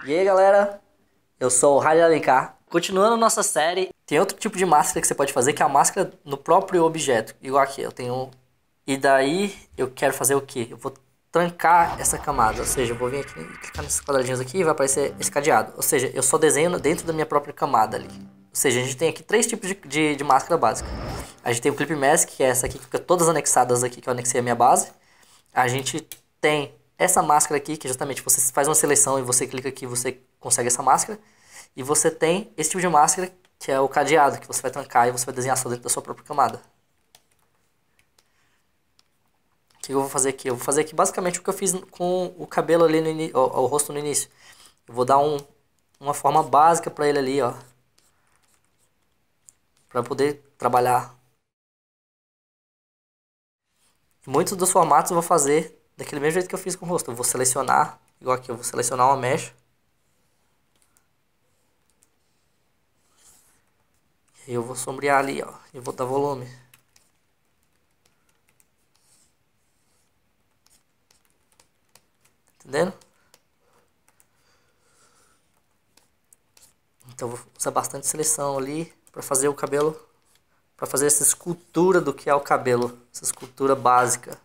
E aí galera, eu sou o Riley Alencar. Continuando nossa série, tem outro tipo de máscara que você pode fazer, que é a máscara no próprio objeto. Igual aqui, eu tenho... E daí eu quero fazer o quê? Eu vou trancar essa camada, ou seja, eu vou vir aqui e clicar nesses quadradinhos aqui e vai aparecer esse cadeado. Ou seja, eu só desenho dentro da minha própria camada ali. Ou seja, a gente tem aqui três tipos de máscara básica. A gente tem o Clip Mask, que é essa aqui que fica todas anexadas aqui, que eu anexei a minha base. A gente tem essa máscara aqui, que justamente você faz uma seleção e você clica aqui e você consegue essa máscara. E você tem esse tipo de máscara, que é o cadeado, que você vai trancar e você vai desenhar só dentro da sua própria camada. O que eu vou fazer aqui? Eu vou fazer aqui basicamente o que eu fiz com o cabelo ali, o rosto no início. Eu vou dar uma forma básica pra ele ali, ó. Pra poder trabalhar. Muitos dos formatos eu vou fazer daquele mesmo jeito que eu fiz com o rosto. Eu vou selecionar, igual aqui, eu vou selecionar uma mecha. E eu vou sombrear ali, ó. E vou dar volume. Entendendo? Então eu vou usar bastante seleção ali para fazer o cabelo, para fazer essa escultura do que é o cabelo, essa escultura básica.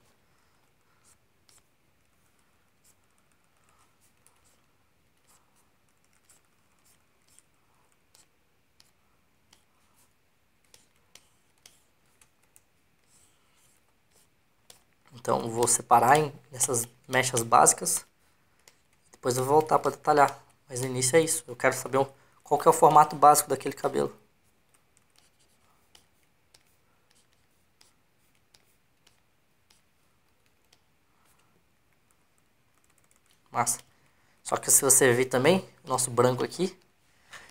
Então eu vou separar nessas mechas básicas, depois eu vou voltar para detalhar. Mas no início é isso, eu quero saber qual que é o formato básico daquele cabelo. Massa. Só que se você ver também, o nosso branco aqui.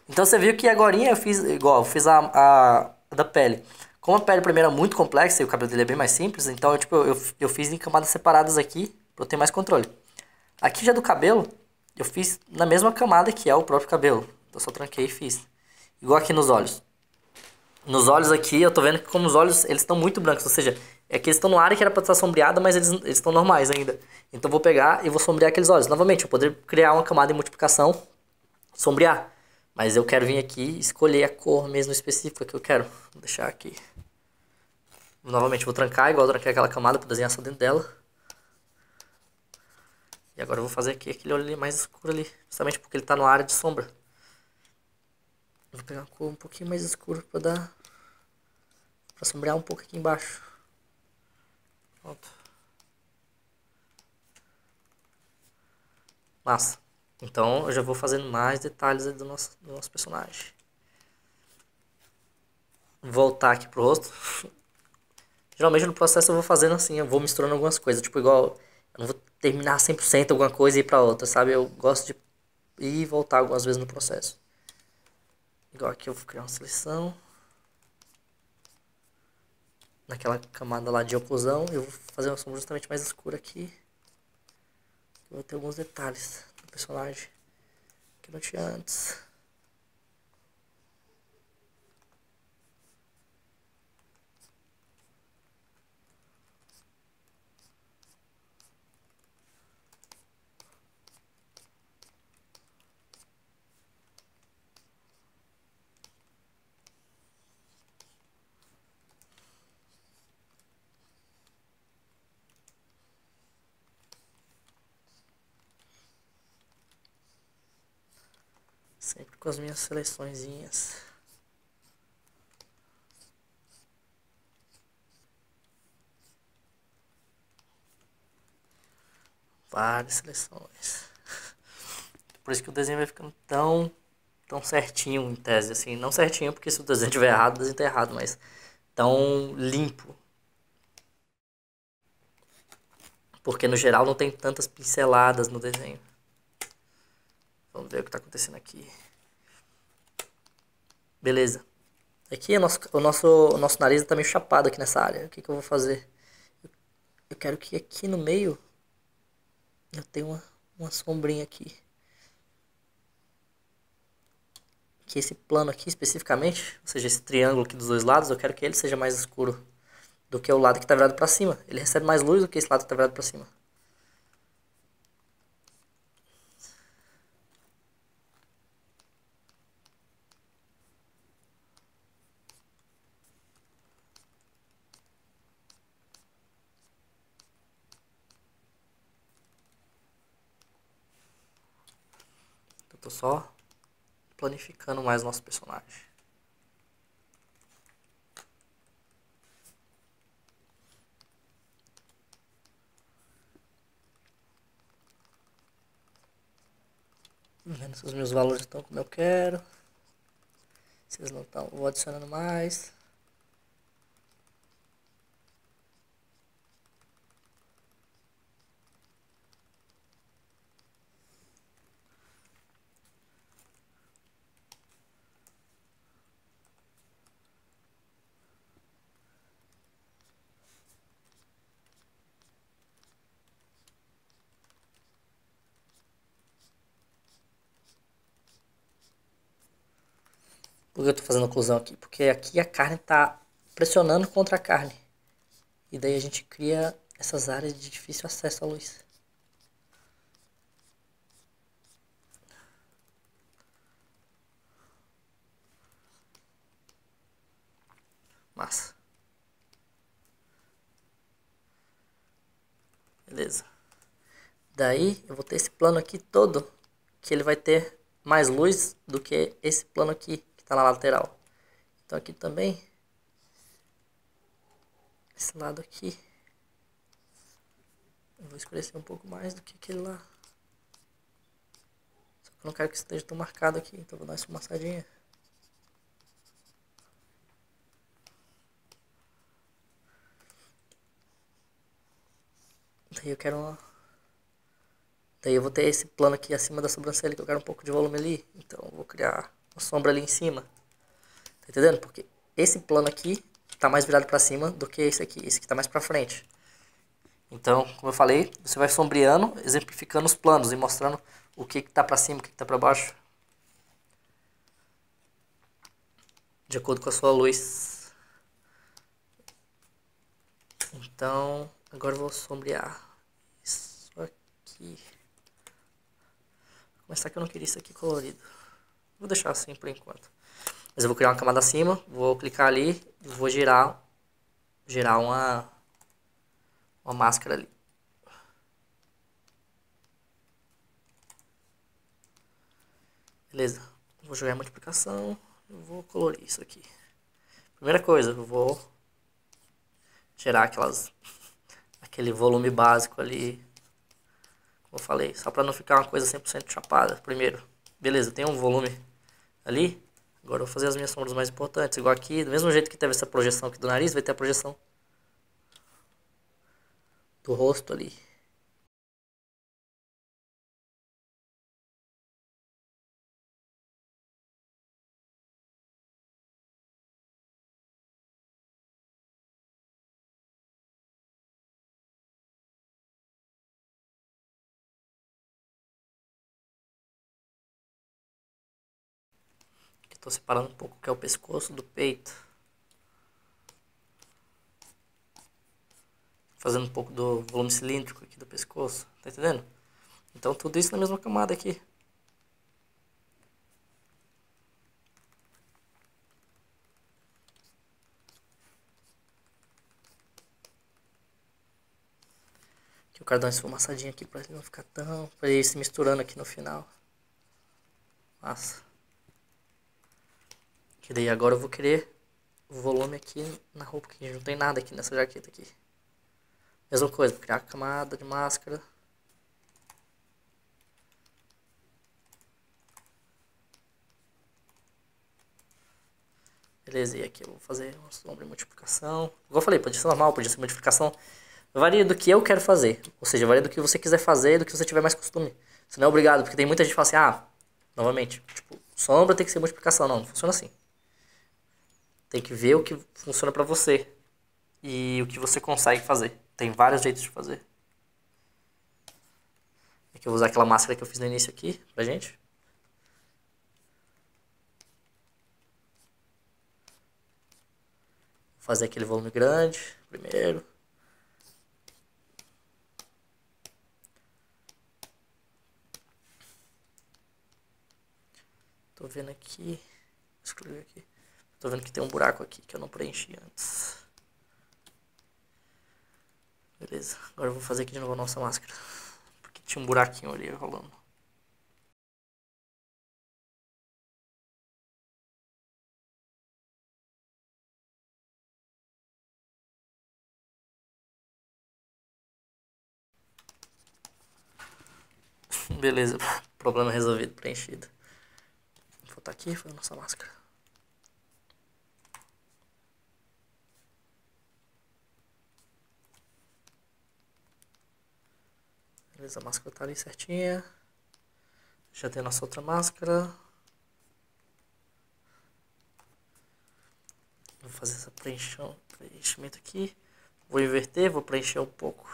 Então você viu que agorinha eu fiz igual, eu fiz a da pele. Como a pele primeiro é muito complexa e o cabelo dele é bem mais simples, então eu fiz em camadas separadas aqui, para eu ter mais controle. Aqui já do cabelo, eu fiz na mesma camada que é o próprio cabelo. Então eu só tranquei e fiz. Igual aqui nos olhos. Nos olhos aqui, eu tô vendo que como os olhos, eles estão muito brancos. Ou seja, é que eles estão numa área que era pra estar sombreada, mas eles estão normais ainda. Então eu vou pegar e vou sombrear aqueles olhos. Novamente, eu poderia criar uma camada de multiplicação, sombrear. Mas eu quero vir aqui e escolher a cor mesmo específica que eu quero. Vou deixar aqui. Novamente, vou trancar, igual eu tranquei aquela camada para desenhar só dentro dela. E agora eu vou fazer aqui aquele olho ali mais escuro ali. Justamente porque ele tá numa área de sombra. Eu vou pegar uma cor um pouquinho mais escura para dar... para sombrear um pouco aqui embaixo. Pronto. Massa. Então eu já vou fazendo mais detalhes do nosso personagem. Voltar aqui pro rosto. Geralmente no processo eu vou fazendo assim, eu vou misturando algumas coisas. Tipo igual, eu não vou terminar 100% alguma coisa e ir pra outra, sabe? Eu gosto de ir e voltar algumas vezes no processo. Igual aqui eu vou criar uma seleção. Naquela camada lá de oclusão, eu vou fazer uma sombra justamente mais escura aqui. Eu vou ter alguns detalhes do personagem que não tinha antes. Sempre com as minhas seleçõezinhas. Várias seleções. Por isso que o desenho vai ficando tão certinho em tese, assim. Não certinho, porque se o desenho estiver errado, o desenho está errado, mas tão limpo. Porque no geral não tem tantas pinceladas no desenho. Vamos ver o que está acontecendo aqui. Beleza. Aqui o nosso nariz está meio chapado aqui nessa área. O que eu vou fazer? Eu quero que aqui no meio eu tenha uma sombrinha aqui. Que esse plano aqui especificamente, ou seja, esse triângulo aqui dos dois lados, eu quero que ele seja mais escuro do que o lado que está virado para cima. Ele recebe mais luz do que esse lado que está virado para cima. Tô só planificando mais nosso personagem. Vendo se os meus valores estão como eu quero. Se eles não estão, vou adicionando mais. Por que eu tô fazendo oclusão aqui? Porque aqui a carne tá pressionando contra a carne. E daí a gente cria essas áreas de difícil acesso à luz. Massa. Beleza. Daí eu vou ter esse plano aqui todo, que ele vai ter mais luz do que esse plano aqui, que está na lateral. Então aqui também, esse lado aqui, eu vou escurecer um pouco mais do que aquele lá. Só que eu não quero que esteja tão marcado aqui, então eu vou dar uma esfumaçadinha. Daí eu quero uma... Daí eu vou ter esse plano aqui acima da sobrancelha, que eu quero um pouco de volume ali. Então eu vou criar uma sombra ali em cima. Tá entendendo? Porque esse plano aqui tá mais virado pra cima do que esse aqui. Esse aqui tá mais pra frente. Então, como eu falei, você vai sombreando, exemplificando os planos e mostrando o que tá pra cima, o que tá pra baixo. De acordo com a sua luz. Então, agora eu vou sombrear isso aqui. Vou começar que eu não queria isso aqui colorido. Vou deixar assim por enquanto. Mas eu vou criar uma camada acima, vou clicar ali e vou girar uma máscara ali. Beleza, vou jogar a multiplicação, eu vou colorir isso aqui. Primeira coisa, eu vou gerar aquele volume básico ali, como eu falei, só para não ficar uma coisa 100% chapada. Primeiro, beleza, tem um volume ali, agora eu vou fazer as minhas sombras mais importantes, igual aqui, do mesmo jeito que teve essa projeção aqui do nariz, vai ter a projeção do rosto ali. Estou separando um pouco o que é o pescoço do peito. Fazendo um pouco do volume cilíndrico aqui do pescoço, tá entendendo? Então tudo isso na mesma camada aqui. Que eu quero dar uma esfumaçadinha aqui pra ele não ficar tão... pra ele ir se misturando aqui no final. Massa. Que daí agora eu vou querer o volume aqui na roupa, que não tem nada aqui nessa jaqueta aqui. Mesma coisa, vou criar a camada de máscara. Beleza, e aqui eu vou fazer uma sombra de multiplicação. Igual eu falei, podia ser normal, podia ser modificação. Varia do que eu quero fazer. Ou seja, varia do que você quiser fazer, do que você tiver mais costume. Você não é obrigado, porque tem muita gente que fala assim, ah, novamente, tipo, sombra tem que ser multiplicação. Não, não funciona assim. Tem que ver o que funciona pra você. E o que você consegue fazer. Tem vários jeitos de fazer. Aqui eu vou usar aquela máscara que eu fiz no início aqui, pra gente. Vou fazer aquele volume grande, primeiro. Tô vendo aqui, excluir aqui. Tô vendo que tem um buraco aqui que eu não preenchi antes. Beleza, agora eu vou fazer aqui de novo a nossa máscara. Porque tinha um buraquinho ali rolando. Beleza, problema resolvido, preenchido. Vou botar aqui, foi a nossa máscara. Beleza, a máscara tá ali certinha. Já tem a nossa outra máscara. Vou fazer essa preenchimento aqui. Vou inverter, vou preencher um pouco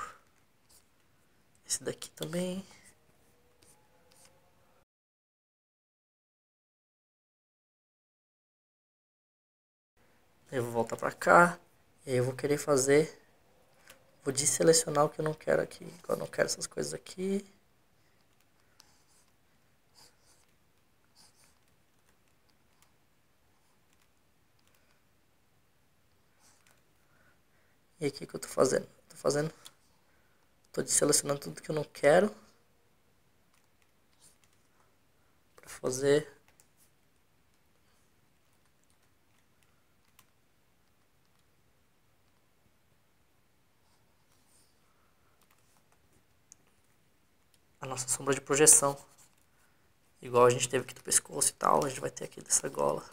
esse daqui também. Eu vou voltar pra cá. E aí eu vou querer fazer... Vou desselecionar o que eu não quero aqui. Eu não quero essas coisas aqui. E aí o que eu tô fazendo? Tô desselecionando tudo que eu não quero. Pra fazer... a nossa sombra de projeção. Igual a gente teve aqui do pescoço e tal, a gente vai ter aqui dessa gola.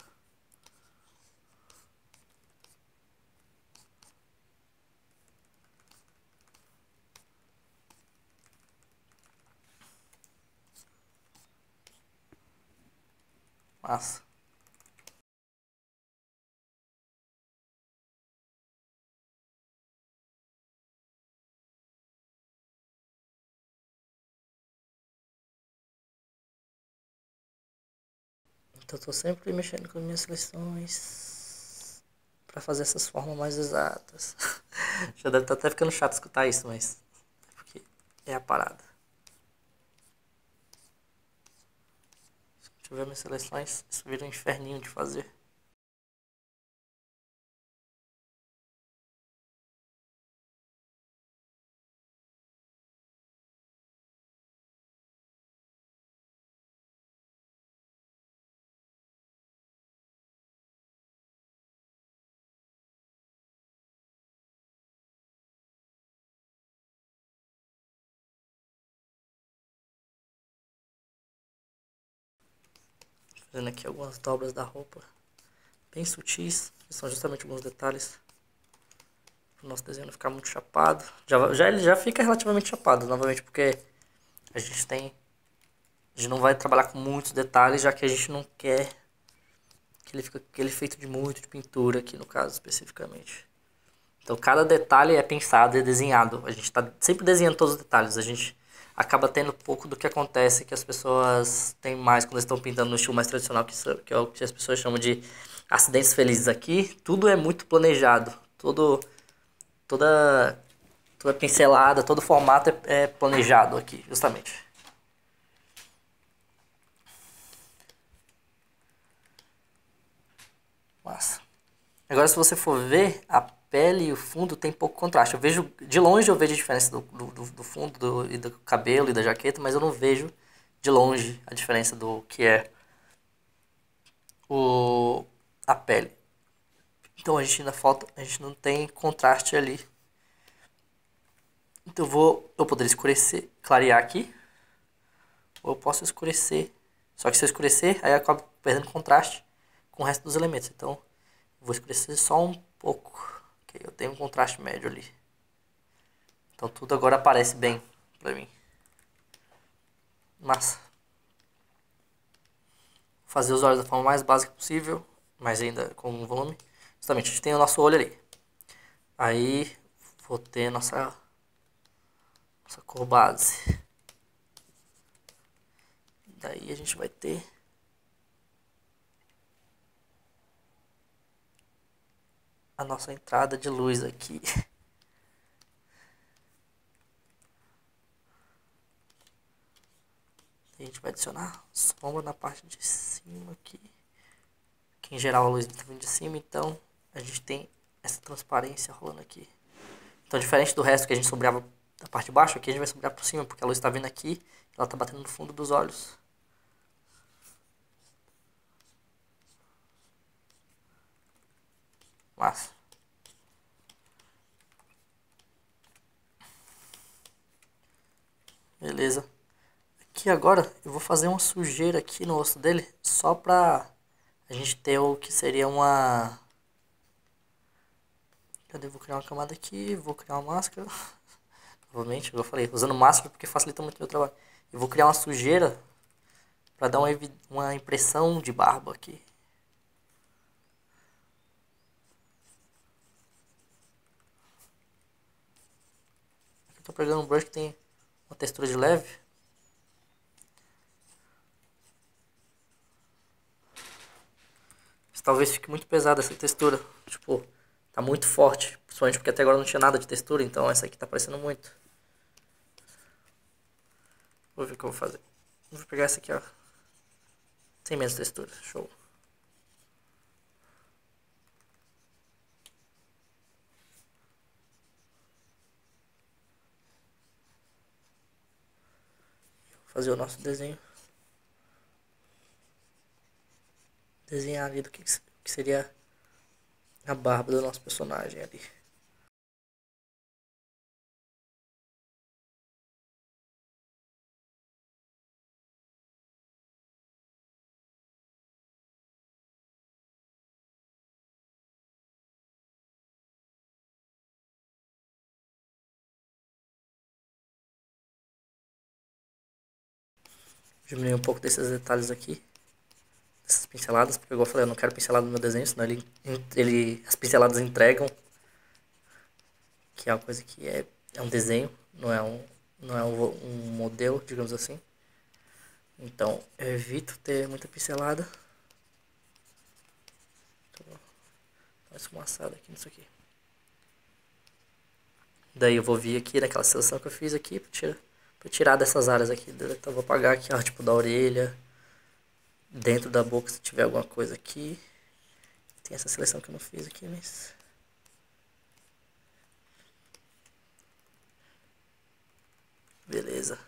Massa. Então eu tô sempre mexendo com as minhas seleções pra fazer essas formas mais exatas. Já deve estar até ficando chato escutar isso, mas é porque é a parada. Deixa eu ver minhas seleções, isso vira um inferninho de fazer. Fazendo aqui algumas dobras da roupa bem sutis, que são justamente alguns detalhes para o nosso desenho não ficar muito chapado. Ele já fica relativamente chapado, novamente, porque a gente tem... A gente não vai trabalhar com muitos detalhes, já que a gente não quer que ele fique aquele efeito de muito de pintura aqui no caso especificamente. Então cada detalhe é pensado e desenhado. A gente está sempre desenhando todos os detalhes. A gente acaba tendo pouco do que acontece que as pessoas têm mais quando estão pintando no estilo mais tradicional, que é o que as pessoas chamam de acidentes felizes. Aqui tudo é muito planejado. Toda pincelada, todo formato é planejado aqui, justamente. Massa. Agora se você for ver, a pele e o fundo tem pouco contraste. Eu vejo, de longe eu vejo a diferença do fundo e do cabelo e da jaqueta, mas eu não vejo de longe a diferença do que é a pele. Então a gente ainda falta, a gente não tem contraste ali. Então eu poderia escurecer, clarear aqui, ou eu posso escurecer. Só que se eu escurecer, aí eu acabo perdendo contraste com o resto dos elementos. Então eu vou escurecer só um pouco, que eu tenho um contraste médio ali. Então tudo agora aparece bem pra mim. Massa. Fazer os olhos da forma mais básica possível, mas ainda com um volume. Justamente, a gente tem o nosso olho ali. Aí vou ter nossa cor base. Daí a gente vai ter a nossa entrada de luz aqui. A gente vai adicionar sombra na parte de cima aqui. Que em geral a luz está vindo de cima, então a gente tem essa transparência rolando aqui. Então diferente do resto que a gente sombreava da parte de baixo, aqui a gente vai sombrear por cima, porque a luz está vindo aqui, ela está batendo no fundo dos olhos. Massa. Beleza. aqui agora, eu vou fazer uma sujeira aqui no rosto dele, só pra a gente ter o que seria uma... Cadê? Eu vou criar uma camada aqui, vou criar uma máscara. Novamente, como eu falei, usando máscara porque facilita muito o meu trabalho. Eu vou criar uma sujeira pra dar uma impressão de barba aqui. Aqui eu tô pegando um brush que tem uma textura de leve. Mas talvez fique muito pesada essa textura. Tipo, tá muito forte. Principalmente porque até agora não tinha nada de textura, então essa aqui tá parecendo muito. Vou ver o que eu vou fazer. Vou pegar essa aqui, ó. Sem menos textura. Show. Vou fazer o nosso desenho. Desenhar ali do que seria a barba do nosso personagem ali. Diminuir um pouco desses detalhes aqui. Essas pinceladas, porque igual eu falei, eu não quero pincelada no meu desenho, senão as pinceladas entregam. Que é uma coisa que é um desenho, não é um modelo, digamos assim. Então eu evito ter muita pincelada. Tô mais esfumaçado aqui nisso aqui. Daí eu vou vir aqui naquela seleção que eu fiz aqui pra tirar dessas áreas aqui. Então eu vou apagar aqui, ó, tipo da orelha, dentro da boca se tiver alguma coisa aqui. Tem essa seleção que eu não fiz aqui, mas... Beleza.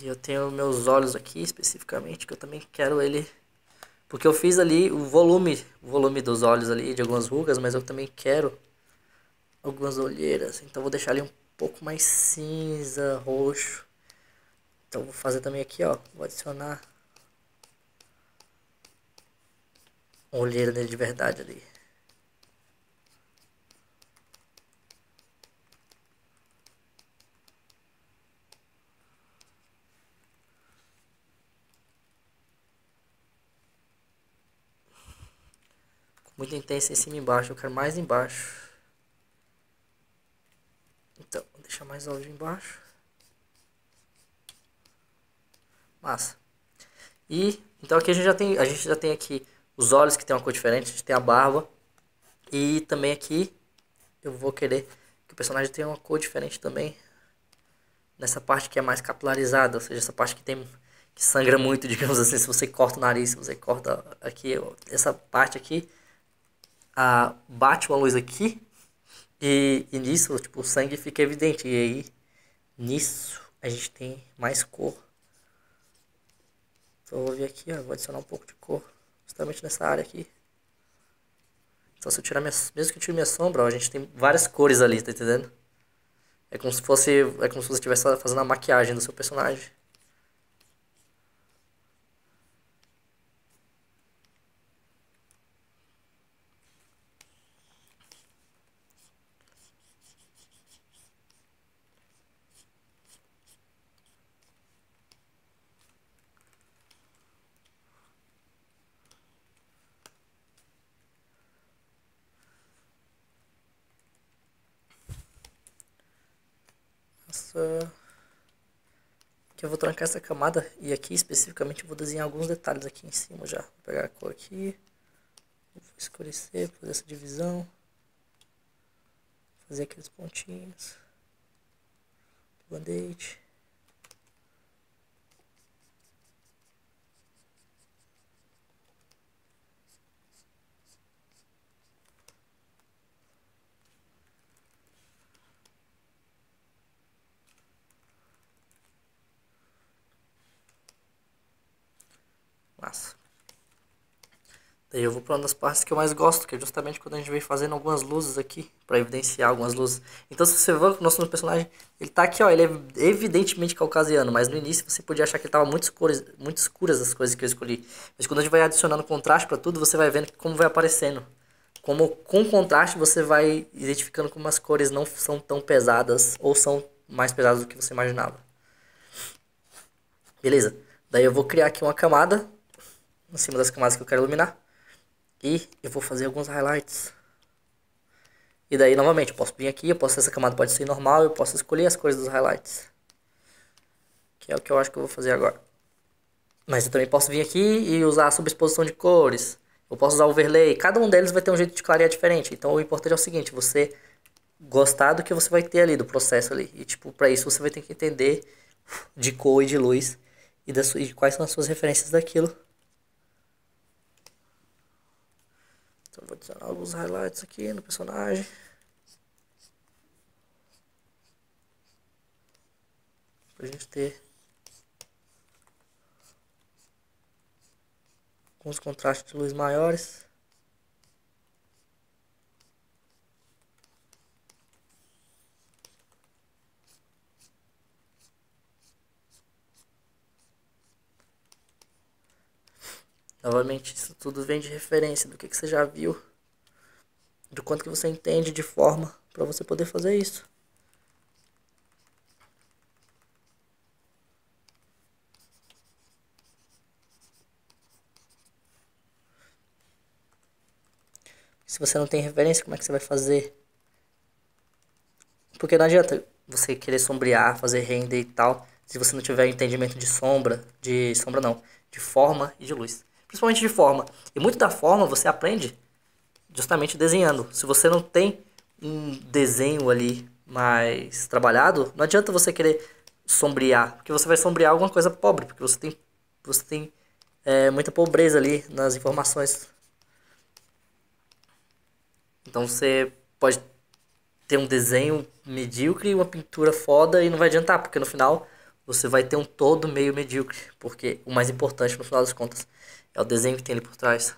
E eu tenho meus olhos aqui especificamente, que eu também quero ele... Porque eu fiz ali o volume dos olhos ali, de algumas rugas, mas eu também quero algumas olheiras. Então vou deixar ele um pouco mais cinza, roxo. Então vou fazer também aqui, ó. Vou adicionar uma olheira nele de verdade ali. Com muita intensa em cima e embaixo. Eu quero mais embaixo. Então, vou deixar mais óbvio embaixo. Massa. E, então aqui a gente já tem aqui os olhos que tem uma cor diferente. A gente tem a barba. E também aqui eu vou querer que o personagem tenha uma cor diferente também. Nessa parte que é mais capilarizada, ou seja, essa parte que sangra muito, digamos assim, se você corta o nariz, se você corta aqui, essa parte aqui, bate uma luz aqui e nisso, tipo, o sangue fica evidente. E aí, nisso, a gente tem mais cor. Então eu vou vir aqui, ó, vou adicionar um pouco de cor, justamente nessa área aqui. Então se eu tirar mesmo que eu tire minha sombra, ó, a gente tem várias cores ali, tá entendendo? É como se você estivesse fazendo a maquiagem do seu personagem. Nossa. Aqui eu vou trancar essa camada e aqui especificamente eu vou desenhar alguns detalhes aqui em cima já. Vou pegar a cor aqui, vou escurecer, fazer essa divisão, fazer aqueles pontinhos, band-aid. Massa. Daí eu vou para uma das partes que eu mais gosto, que é justamente quando a gente vem fazendo algumas luzes aqui, para evidenciar algumas luzes. Então se você ver o nosso personagem, ele tá aqui, ó, ele é evidentemente caucasiano, mas no início você podia achar que ele tava muito escuras as coisas que eu escolhi. Mas quando a gente vai adicionando contraste para tudo, você vai vendo como vai aparecendo. Como com contraste você vai identificando como as cores não são tão pesadas ou são mais pesadas do que você imaginava. Beleza? Daí eu vou criar aqui uma camada em cima das camadas que eu quero iluminar. E eu vou fazer alguns highlights. E daí, novamente, eu posso vir aqui, essa camada pode ser normal, eu posso escolher as cores dos highlights. Que é o que eu acho que eu vou fazer agora. Mas eu também posso vir aqui e usar a subexposição de cores. Eu posso usar overlay. Cada um deles vai ter um jeito de clarear diferente. Então o importante é o seguinte, você gostar do que você vai ter ali, do processo ali. E tipo, pra isso você vai ter que entender de cor e de luz. E de quais são as suas referências daquilo. Então eu vou adicionar alguns highlights aqui no personagem. Pra gente ter alguns contrastes de luz maiores. Novamente, isso tudo vem de referência do que você já viu. Do quanto que você entende de forma para você poder fazer isso. Se você não tem referência, como é que você vai fazer? Porque não adianta você querer sombrear, fazer render e tal, se você não tiver entendimento de sombra não, de forma e de luz. Principalmente de forma. E muito da forma você aprende justamente desenhando. Se você não tem um desenho ali mais trabalhado, não adianta você querer sombrear, porque você vai sombrear alguma coisa pobre, porque você tem muita pobreza ali nas informações. Então você pode ter um desenho medíocre e uma pintura foda e não vai adiantar, porque no final você vai ter um todo meio medíocre, porque o mais importante no final das contas é o desenho que tem ali por trás.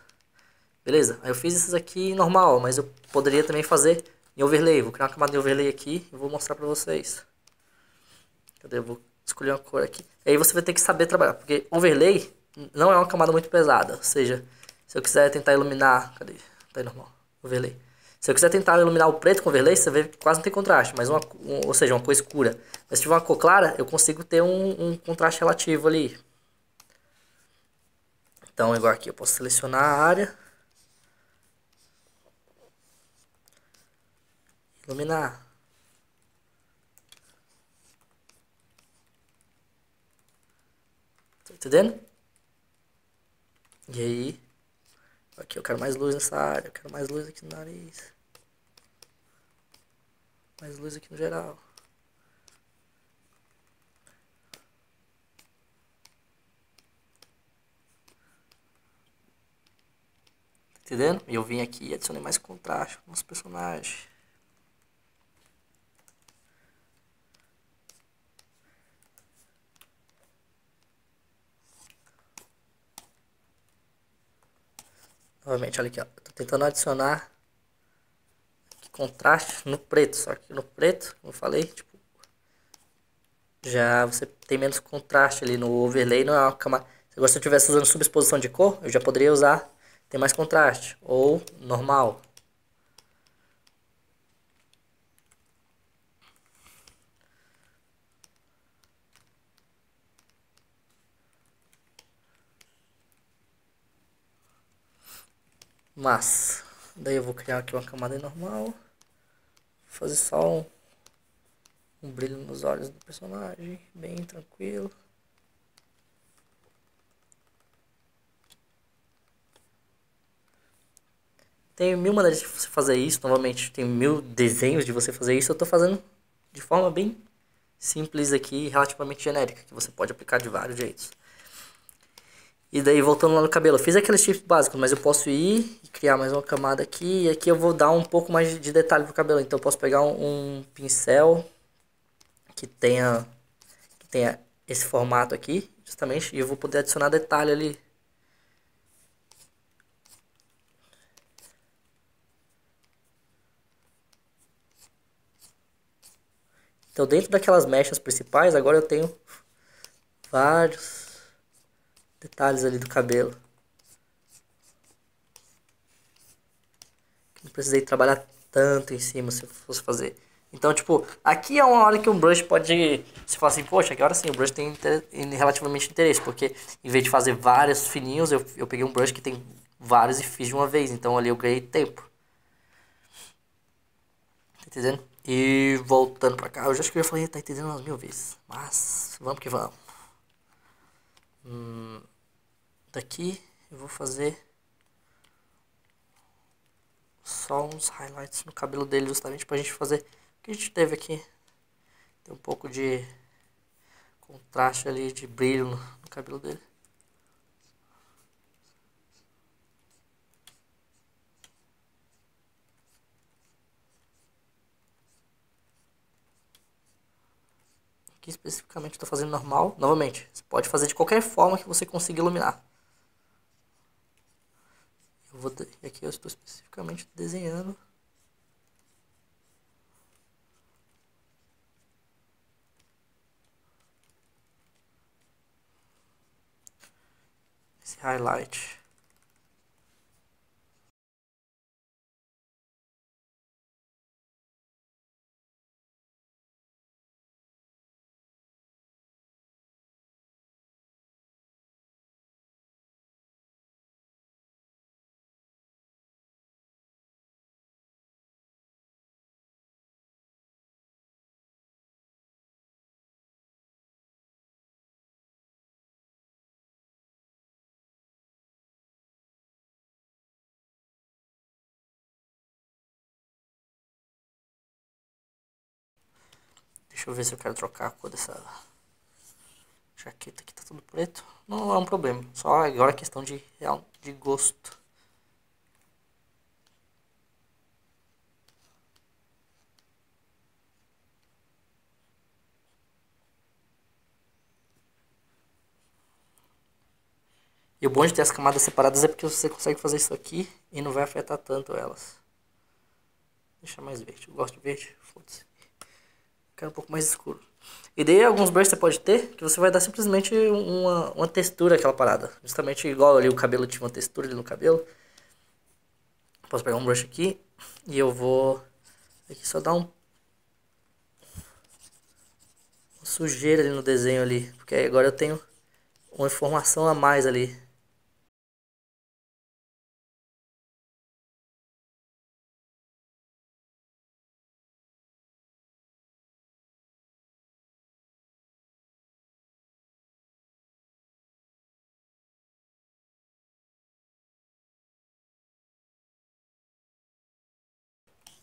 Beleza? Aí eu fiz esses aqui normal, mas eu poderia também fazer em overlay. Vou criar uma camada de overlay aqui e vou mostrar pra vocês. Cadê? Eu vou escolher uma cor aqui. E aí você vai ter que saber trabalhar, porque overlay não é uma camada muito pesada. Ou seja, se eu quiser tentar iluminar... Cadê? Tá aí normal. Overlay. Se eu quiser tentar iluminar o preto com overlay, você vê que quase não tem contraste, mas ou seja, uma cor escura. Mas se tiver uma cor clara, eu consigo ter um contraste relativo ali. Então, igual aqui, eu posso selecionar a área. Iluminar. Tá entendendo? E aí, aqui eu quero mais luz nessa área, eu quero mais luz aqui no nariz. Mais luz aqui no geral. Entendendo? E eu vim aqui e adicionei mais contraste no nosso personagem. Novamente, olha aqui, ó. Tô tentando adicionar contraste no preto, só que no preto, como eu falei, tipo, já você tem menos contraste ali no overlay, não é uma camada. Se eu estivesse usando subexposição de cor, eu já poderia usar, tem mais contraste, ou normal. Mas, daí eu vou criar aqui uma camada normal, fazer só um brilho nos olhos do personagem, bem tranquilo. Tem mil maneiras de você fazer isso, novamente, tem mil desenhos de você fazer isso. Eu tô fazendo de forma bem simples aqui, relativamente genérica, que você pode aplicar de vários jeitos. E daí, voltando lá no cabelo, eu fiz aqueles shifts básicos, mas eu posso ir e criar mais uma camada aqui. E aqui eu vou dar um pouco mais de detalhe pro cabelo. Então eu posso pegar um pincel que tenha esse formato aqui, justamente, e eu vou poder adicionar detalhe ali. Então dentro daquelas mechas principais, agora eu tenho vários detalhes ali do cabelo. Não precisei trabalhar tanto em cima se eu fosse fazer. Então, tipo, aqui é uma hora que um brush pode... Você fala assim, poxa, agora sim, o brush tem relativamente interesse. Porque em vez de fazer vários fininhos, eu peguei um brush que tem vários e fiz de uma vez. Então ali eu ganhei tempo. Tá entendendo? E voltando pra cá, eu já acho que eu já falei, tá entendendo umas 1000 vezes. Mas, vamos que vamos. Daqui eu vou fazer só uns highlights no cabelo dele, justamente pra gente fazer o que a gente teve aqui. Tem um pouco de contraste ali, de brilho no cabelo dele. Aqui especificamente eu tô fazendo normal. Novamente, você pode fazer de qualquer forma que você consiga iluminar. E aqui eu estou especificamente desenhando. Esse highlight. Deixa eu ver se eu quero trocar a cor dessa jaqueta aqui, tá tudo preto. Não é um problema, só agora é questão de gosto. E o bom de ter as camadas separadas é porque você consegue fazer isso aqui e não vai afetar tanto elas. Deixa mais verde, eu gosto de verde, foda-se. Quero um pouco mais escuro. E daí alguns brushes você pode ter que você vai dar simplesmente uma textura àquela parada. Justamente igual ali o cabelo tinha uma textura ali no cabelo. Posso pegar um brush aqui e eu vou aqui só dar uma sujeira ali no desenho ali. Porque aí agora eu tenho uma informação a mais ali.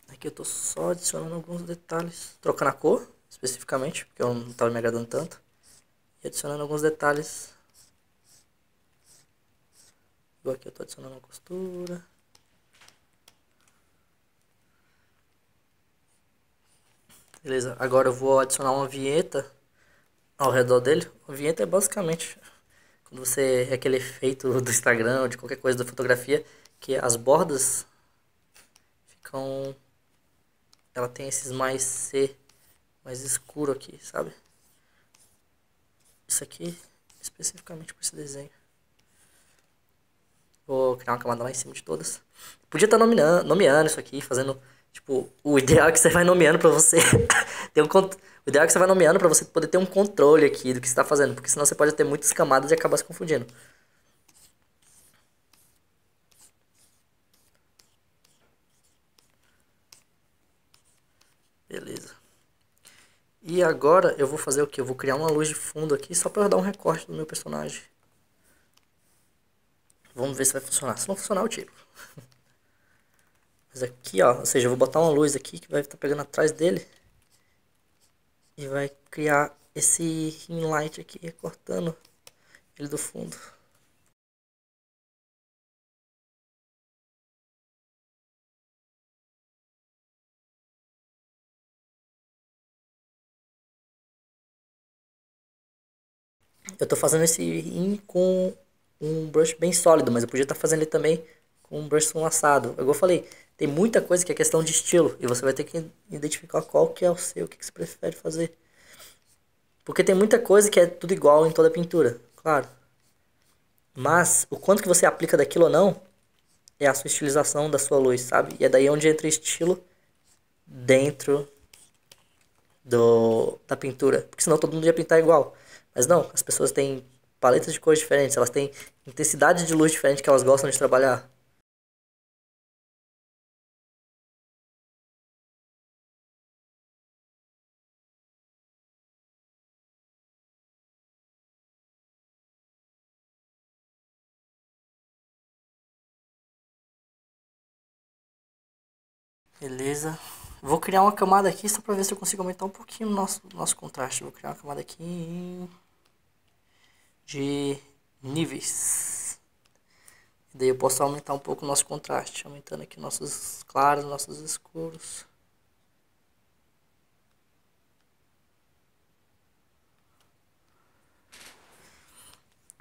Aqui eu tô só adicionando alguns detalhes. Trocando a cor, especificamente, porque eu não estava me agradando tanto. E adicionando alguns detalhes. Igual aqui eu tô adicionando uma costura. Beleza, agora eu vou adicionar uma vinheta ao redor dele. A vinheta é basicamente quando você é aquele efeito do Instagram ou de qualquer coisa da fotografia, que as bordas ficam... Ela tem esses mais C, mais escuro aqui, sabe? Isso aqui especificamente para esse desenho. Vou criar uma camada lá em cima de todas. Podia estar nomeando isso aqui, fazendo... Tipo, o ideal é que você vai nomeando pra você ter um, o ideal é que você vai nomeando pra você poder ter um controle aqui do que você tá fazendo, porque senão você pode ter muitas camadas e acabar se confundindo. Beleza. E agora eu vou fazer o que? Eu vou criar uma luz de fundo aqui só pra eu dar um recorte do meu personagem. Vamos ver se vai funcionar. Se não funcionar, eu tiro. Mas aqui, ó, ou seja, eu vou botar uma luz aqui que vai estar pegando atrás dele. E vai criar esse ring light aqui, cortando ele do fundo. Eu tô fazendo esse ring com um brush bem sólido, mas eu podia estar fazendo ele também com um brush esfumaçado. Igual eu falei, Tem muita coisa que é questão de estilo. E você vai ter que identificar qual que é o seu, o que você prefere fazer. Porque tem muita coisa que é tudo igual em toda pintura, claro. Mas o quanto que você aplica daquilo ou não é a sua estilização da sua luz, sabe? E é daí onde entra estilo dentro da pintura. Porque senão todo mundo ia pintar igual. Mas não, as pessoas têm paletas de cores diferentes, elas têm intensidade de luz diferente que elas gostam de trabalhar. Beleza. Vou criar uma camada aqui só pra ver se eu consigo aumentar um pouquinho o nosso contraste. Vou criar uma camada aqui de níveis. E daí eu posso aumentar um pouco o nosso contraste. Aumentando aqui nossos claros, nossos escuros.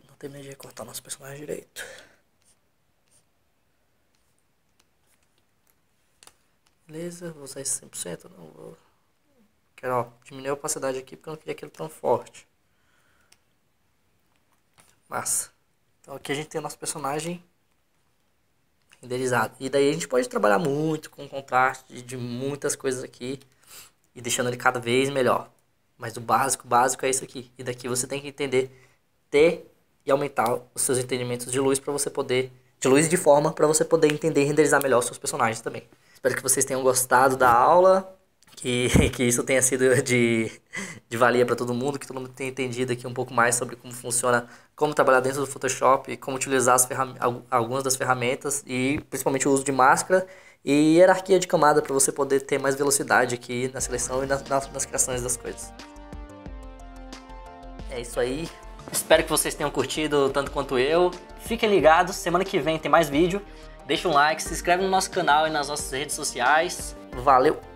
Não terminei de recortar nosso personagem direito. Beleza, vou usar esse 100%, não vou... Quero, ó, diminuir a opacidade aqui porque eu não queria aquele tão forte. Massa. Então aqui a gente tem o nosso personagem renderizado. E daí a gente pode trabalhar muito com contraste de muitas coisas aqui e deixando ele cada vez melhor. Mas o básico é isso aqui. E daqui você tem que entender, ter e aumentar os seus entendimentos de luz para você poder... De luz e de forma para você poder entender e renderizar melhor os seus personagens também. Espero que vocês tenham gostado da aula, que isso tenha sido de valia para todo mundo, que todo mundo tenha entendido aqui um pouco mais sobre como funciona, como trabalhar dentro do Photoshop, como utilizar algumas das ferramentas e principalmente o uso de máscara e hierarquia de camada para você poder ter mais velocidade aqui na seleção e nas criações das coisas. É isso aí. Espero que vocês tenham curtido tanto quanto eu. Fiquem ligados, semana que vem tem mais vídeo. Deixa um like, se inscreve no nosso canal e nas nossas redes sociais. Valeu!